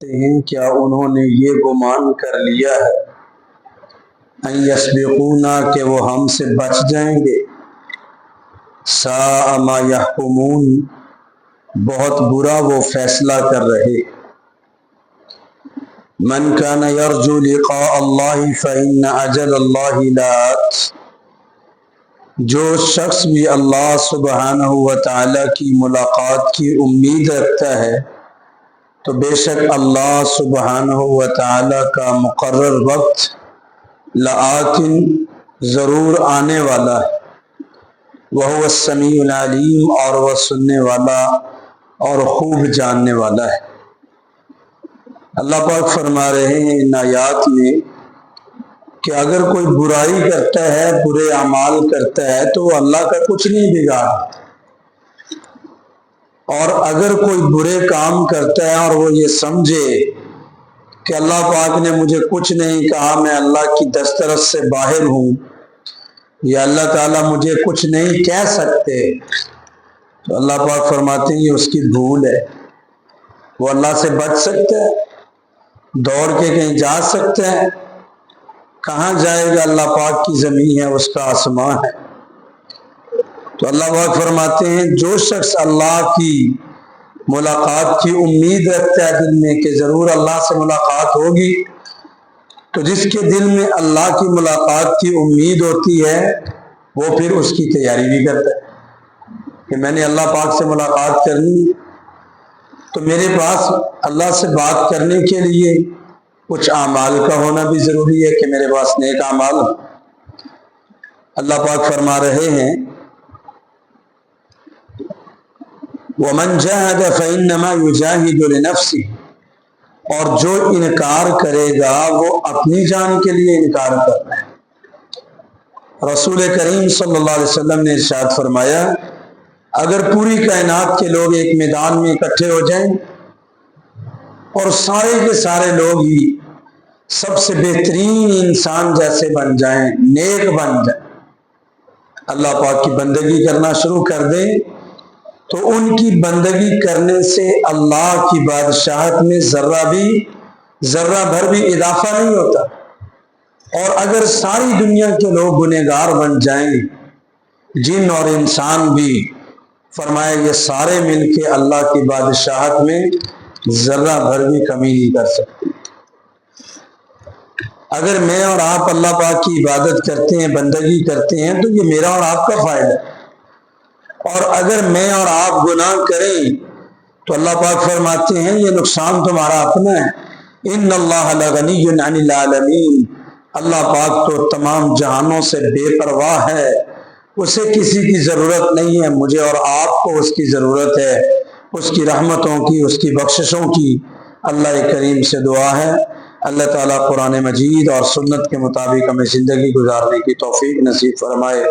ہیں کیا انہوں نے یہ گمان کر لیا ہے ان یسبقونا کہ وہ ہم سے بچ جائیں گے، ساء ما یحکمون بہت برا وہ فیصلہ کر رہے۔ من کان یرجو لقاء اللہ فإن اجل اللہ لآت، جو شخص بھی اللہ سبحانہ و تعالی کی ملاقات کی امید رکھتا ہے تو بے شک اللہ سبحانہ و تعالی کا مقرر وقت لآتٍ ضرور آنے والا ہے۔ وَهُوَ السَّمِيعُ الْعَلِيمُ اور وہ سننے والا اور خوب جاننے والا ہے۔ اللہ پاک فرما رہے ہیں ان آیات میں کہ اگر کوئی برائی کرتا ہے، برے اعمال کرتا ہے تو وہ اللہ کا کچھ نہیں بگاڑ، اور اگر کوئی برے کام کرتا ہے اور وہ یہ سمجھے کہ اللہ پاک نے مجھے کچھ نہیں کہا، میں اللہ کی دسترس سے باہر ہوں، یا اللہ تعالیٰ مجھے کچھ نہیں کہہ سکتے، تو اللہ پاک فرماتے ہیں یہ اس کی بھول ہے۔ وہ اللہ سے بچ سکتا ہے، دوڑ کے کہیں جا سکتا ہے؟ کہاں جائے گا؟ اللہ پاک کی زمین ہے، اس کا آسمان ہے۔ تو اللہ پاک فرماتے ہیں جو شخص اللہ کی ملاقات کی امید رکھتا ہے دل میں کہ ضرور اللہ سے ملاقات ہوگی، تو جس کے دل میں اللہ کی ملاقات کی امید ہوتی ہے وہ پھر اس کی تیاری بھی کرتا ہے کہ میں نے اللہ پاک سے ملاقات کرنی، تو میرے پاس اللہ سے بات کرنے کے لیے کچھ اعمال کا ہونا بھی ضروری ہے کہ میرے پاس نیک اعمال ہو۔ اللہ پاک فرما رہے ہیں وَمَنْ جَاهَدَ فَإِنَّمَا يُجَاهِدُ لِنَفْسِهِ، اور جو انکار کرے گا وہ اپنی جان کے لیے انکار کر رہا ہے۔ رسول کریم صلی اللہ علیہ وسلم نے ارشاد فرمایا اگر پوری کائنات کے لوگ ایک میدان میں اکٹھے ہو جائیں اور سارے کے سارے لوگ ہی سب سے بہترین انسان جیسے بن جائیں، نیک بن جائیں، اللہ پاک کی بندگی کرنا شروع کر دیں، تو ان کی بندگی کرنے سے اللہ کی بادشاہت میں ذرہ بھر بھی اضافہ نہیں ہوتا۔ اور اگر ساری دنیا کے لوگ گنہگار بن جائیں، جن اور انسان بھی، فرمایا یہ سارے مل کے اللہ کی بادشاہت میں ذرہ بھر بھی کمی نہیں کر سکتے۔ اگر میں اور آپ اللہ پاک کی عبادت کرتے ہیں، بندگی کرتے ہیں، تو یہ میرا اور آپ کا فائدہ ہے، اور اگر میں اور آپ گناہ کریں تو اللہ پاک فرماتے ہیں یہ نقصان تمہارا اپنا ہے۔ ان اللہ لغنی عن العالمین، اللہ پاک تو تمام جہانوں سے بے پرواہ ہے، اسے کسی کی ضرورت نہیں ہے، مجھے اور آپ کو اس کی ضرورت ہے، اس کی رحمتوں کی، اس کی بخششوں کی۔ اللہ کریم سے دعا ہے اللہ تعالیٰ قرآن مجید اور سنت کے مطابق ہمیں زندگی گزارنے کی توفیق نصیب فرمائے۔